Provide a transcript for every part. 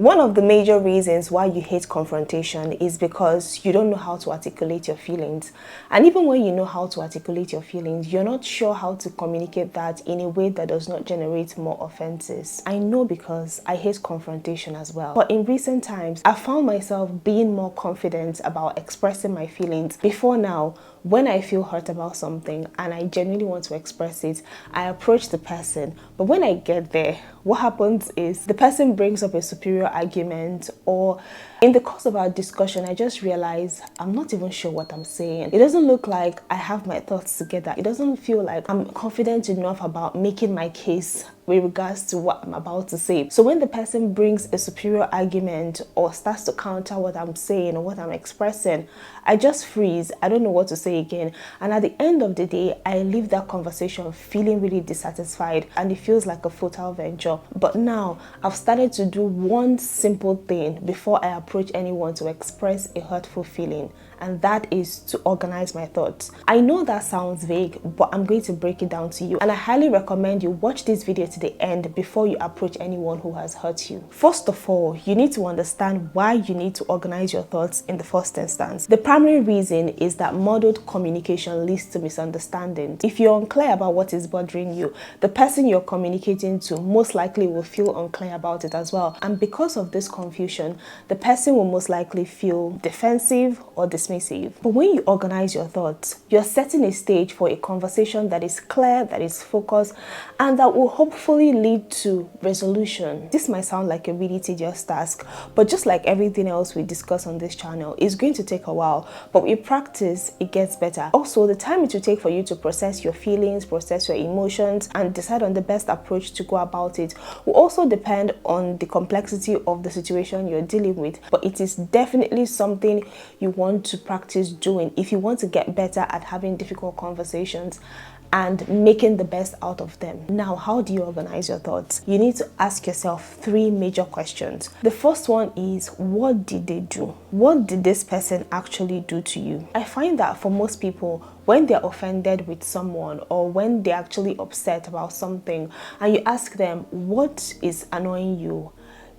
One of the major reasons why you hate confrontation is because you don't know how to articulate your feelings. And even when you know how to articulate your feelings, you're not sure how to communicate that in a way that does not generate more offenses. I know because I hate confrontation as well. But in recent times, I found myself being more confident about expressing my feelings. Before now, when I feel hurt about something and I genuinely want to express it, I approach the person. But when I get there, what happens is the person brings up a superior argument, or in the course of our discussion, I just realize I'm not even sure what I'm saying. It doesn't look like I have my thoughts together. It doesn't feel like I'm confident enough about making my case with regards to what I'm about to say. So when the person brings a superior argument or starts to counter what I'm saying or what I'm expressing, I just freeze. I don't know what to say again. And at the end of the day, I leave that conversation feeling really dissatisfied and it feels like a futile venture. But now I've started to do one simple thing before I approach anyone to express a hurtful feeling, and that is to organize my thoughts. I know that sounds vague, but I'm going to break it down to you, and I highly recommend you watch this video to the end before you approach anyone who has hurt you. First of all, you need to understand why you need to organize your thoughts in the first instance. The primary reason is that muddled communication leads to misunderstanding. If you're unclear about what is bothering you, the person you're communicating to most likely will feel unclear about it as well. And because of this confusion, the person will most likely feel defensive or dismissive. But when you organize your thoughts, you're setting a stage for a conversation that is clear, that is focused, and that will hopefully lead to resolution. This might sound like a really tedious task, but just like everything else we discuss on this channel, it's going to take a while, but with practice, it gets better. Also, the time it will take for you to process your feelings, process your emotions, and decide on the best approach to go about it will also depend on the complexity of the situation you're dealing with. But it is definitely something you want to practice doing if you want to get better at having difficult conversations and making the best out of them. Now, how do you organize your thoughts? You need to ask yourself 3 major questions. The first one is, what did they do? What did this person actually do to you? I find that for most people, when they're offended with someone or when they're actually upset about something and you ask them, what is annoying you?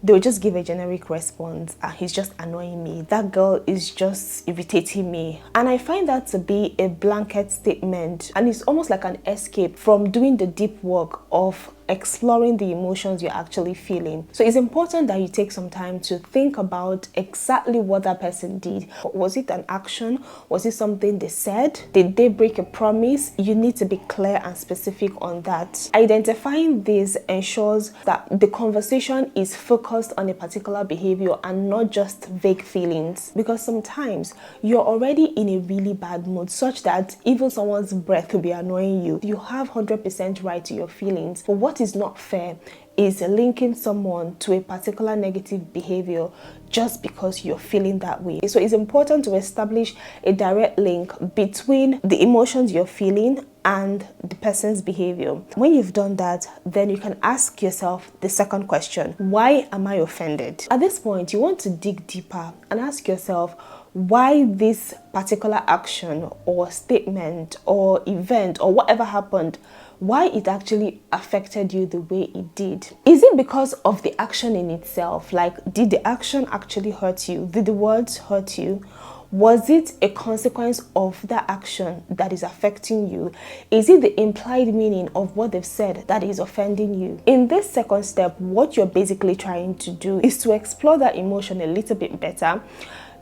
They'll just give a generic response. He's just annoying me. That girl is just irritating me. And I find that to be a blanket statement, and it's almost like an escape from doing the deep work of exploring the emotions you're actually feeling. So it's important that you take some time to think about exactly what that person did. Was it an action? Was it something they said? Did they break a promise? You need to be clear and specific on that. Identifying this ensures that the conversation is focused on a particular behavior and not just vague feelings, because sometimes you're already in a really bad mood such that even someone's breath will be annoying you. You have 100% right to your feelings, but what is not fair is linking someone to a particular negative behavior just because you're feeling that way. So it's important to establish a direct link between the emotions you're feeling and the person's behavior. When you've done that, then you can ask yourself the second question: why am I offended? At this point, you want to dig deeper and ask yourself why this particular action or statement or event or whatever happened, why it actually affected you the way it did. Is it because of the action in itself? Like, did the action actually hurt you? Did the words hurt you? Was it a consequence of that action that is affecting you? Is it the implied meaning of what they've said that is offending you? In this second step, what you're basically trying to do is to explore that emotion a little bit better,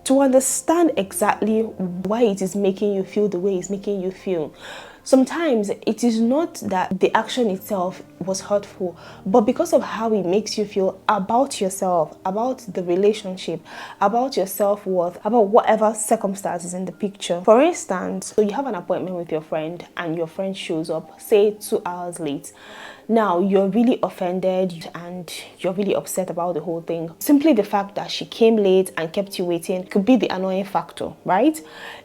to understand exactly why it is making you feel the way it's making you feel. Sometimes it is not that the action itself was hurtful, but because of how it makes you feel about yourself, about the relationship, about your self-worth, about whatever circumstances in the picture. For instance, so you have an appointment with your friend and your friend shows up, say 2 hours late. Now, you're really offended and you're really upset about the whole thing. Simply the fact that she came late and kept you waiting could be the annoying factor, right?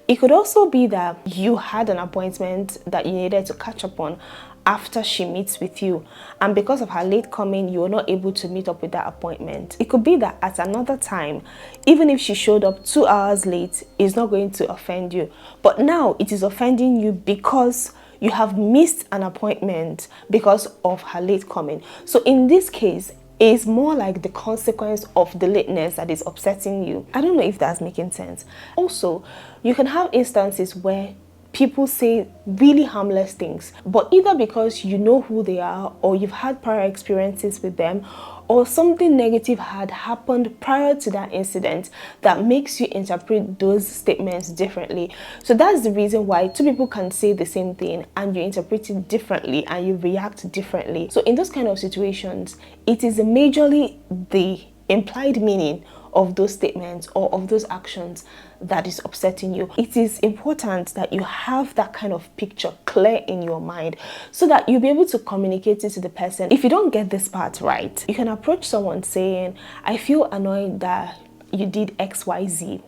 It could also be that you had an appointment that you needed to catch up on after she meets with you, and because of her late coming, you were not able to meet up with that appointment. It could be that at another time, even if she showed up 2 hours late, it's not going to offend you. But now it is offending you because you have missed an appointment because of her late coming. So in this case, is more like the consequence of the lateness that is upsetting you. I don't know if that's making sense. Also, you can have instances where people say really harmless things, but either because you know who they are, or you've had prior experiences with them, or something negative had happened prior to that incident that makes you interpret those statements differently. So that's the reason why two people can say the same thing and you interpret it differently and you react differently. So in those kind of situations, it is majorly the implied meaning of those statements or of those actions that is upsetting you. It is important that you have that kind of picture clear in your mind so that you'll be able to communicate it to the person. If you don't get this part right, you can approach someone saying, I feel annoyed that you did XYZ.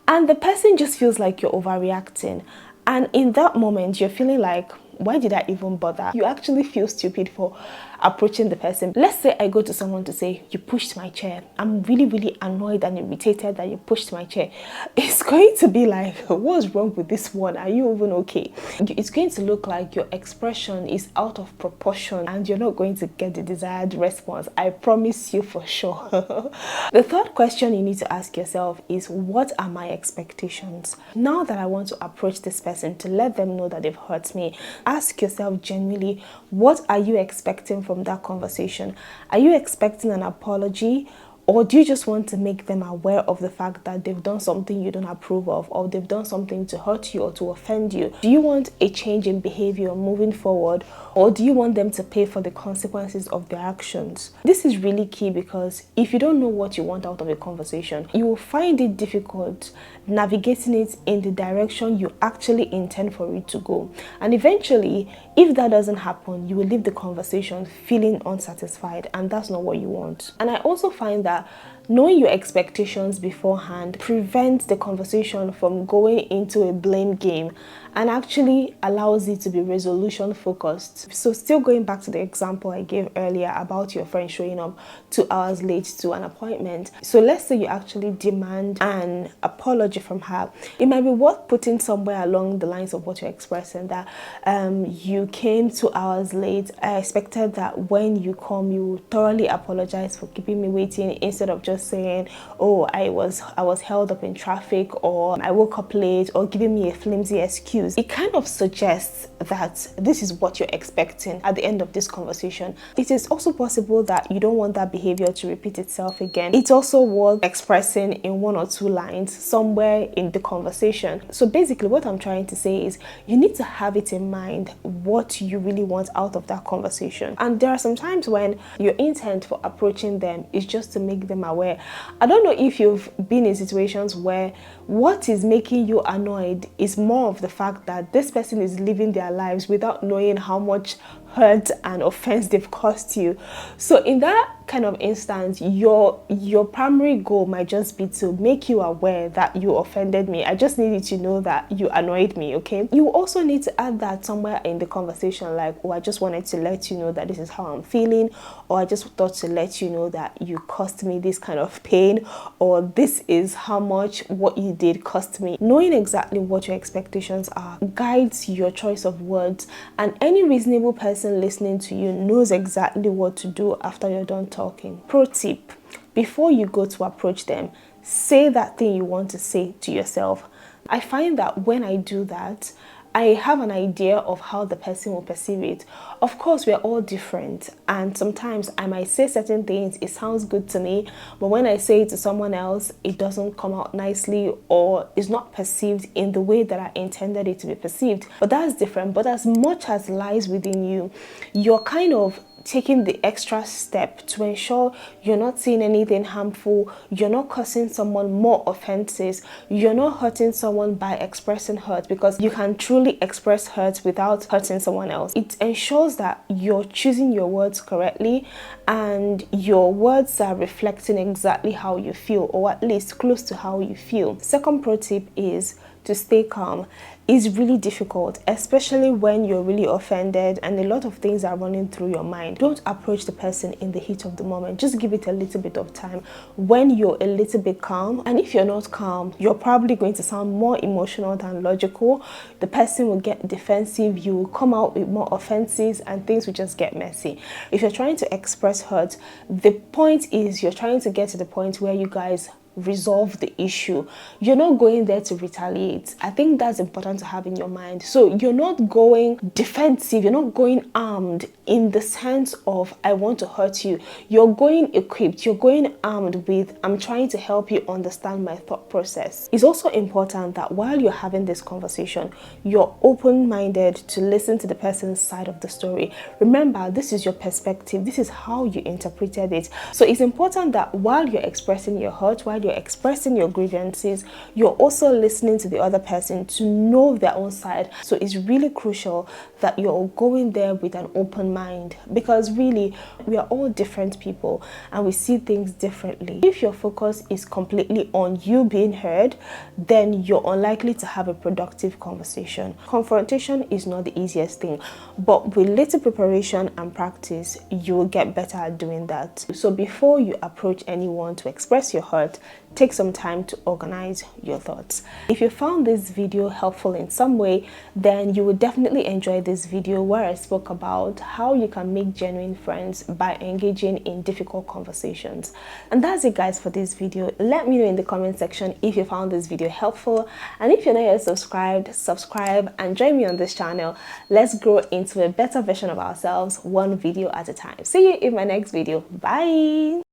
And the person just feels like you're overreacting. And in that moment, you're feeling like, why did I even bother? You actually feel stupid for approaching the person. Let's say I go to someone to say, you pushed my chair. I'm really annoyed and irritated that you pushed my chair. It's going to be like, what's wrong with this one? Are you even okay? It's going to look like your expression is out of proportion and you're not going to get the desired response. I promise you for sure. The third question you need to ask yourself is, what are my expectations? Now that I want to approach this person to let them know that they've hurt me, ask yourself genuinely, what are you expecting from that conversation? Are you expecting an apology? Or do you just want to make them aware of the fact that they've done something you don't approve of, or they've done something to hurt you or to offend you? Do you want a change in behavior moving forward, or do you want them to pay for the consequences of their actions? This is really key, because if you don't know what you want out of a conversation, you will find it difficult navigating it in the direction you actually intend for it to go. And eventually, if that doesn't happen, you will leave the conversation feeling unsatisfied, and that's not what you want. And I also find that knowing your expectations beforehand prevents the conversation from going into a blame game and actually allows it to be resolution focused. So still going back to the example I gave earlier about your friend showing up 2 hours late to an appointment. So let's say you actually demand an apology from her. It might be worth putting somewhere along the lines of what you're expressing, that you came 2 hours late. I expected that when you come, you thoroughly apologize for keeping me waiting, instead of just saying, oh, I was held up in traffic, or I woke up late, or giving me a flimsy excuse. It kind of suggests that this is what you're expecting at the end of this conversation. It is also possible that you don't want that behavior to repeat itself again. It's also worth expressing in 1 or 2 lines somewhere in the conversation. So basically what I'm trying to say is, you need to have it in mind what you really want out of that conversation. And there are some times when your intent for approaching them is just to make them aware. I don't know if you've been in situations where what is making you annoyed is more of the fact that this person is living their lives without knowing how much hurt and offense they've caused you. So in that kind of instance, your primary goal might just be to make you aware that you offended me. I just needed to know that you annoyed me, okay? You also need to add that somewhere in the conversation, like, oh, I just wanted to let you know that this is how I'm feeling, or I just thought to let you know that you caused me this kind of pain, or this is how much what you did cost me. Knowing exactly what your expectations are guides your choice of words, and any reasonable person listening to you knows exactly what to do after you're done talking. Pro tip: before you go to approach them, say that thing you want to say to yourself. I find that when I do that, I have an idea of how the person will perceive it. Of course, we're all different, and sometimes I might say certain things, it sounds good to me, but when I say it to someone else, it doesn't come out nicely, or is not perceived in the way that I intended it to be perceived. But that's different. But as much as lies within you, you're kind of taking the extra step to ensure you're not saying anything harmful, you're not causing someone more offenses, you're not hurting someone by expressing hurt, because you can truly express hurt without hurting someone else. It ensures that you're choosing your words correctly, and your words are reflecting exactly how you feel, or at least close to how you feel. Second pro tip is to stay calm is really difficult, especially when you're really offended and a lot of things are running through your mind. Don't approach the person in the heat of the moment. Just give it a little bit of time when you're a little bit calm. And if you're not calm, you're probably going to sound more emotional than logical. The person will get defensive, you will come out with more offenses, and things will just get messy. If you're trying to express hurt, the point is you're trying to get to the point where you guys resolve the issue. You're not going there to retaliate. I think that's important to have in your mind. So you're not going defensive, you're not going armed in the sense of I want to hurt you. You're going equipped, you're going armed with I'm trying to help you understand my thought process. It's also important that while you're having this conversation, you're open-minded to listen to the person's side of the story. Remember, this is your perspective, this is how you interpreted it. So it's important that while you're expressing your hurt, while you're expressing your grievances, you're also listening to the other person to know their own side. So it's really crucial that you're going there with an open mind, because really we are all different people and we see things differently. If your focus is completely on you being heard, then you're unlikely to have a productive conversation. Confrontation is not the easiest thing, but with little preparation and practice, you will get better at doing that. So before you approach anyone to express your hurt, take some time to organize your thoughts. If you found this video helpful in some way, then you will definitely enjoy this video where I spoke about how you can make genuine friends by engaging in difficult conversations. And that's it, guys, for this video. Let me know in the comment section if you found this video helpful, and if you're not yet subscribed, subscribe and join me on this channel. Let's grow into a better version of ourselves, one video at a time. See you in my next video. Bye.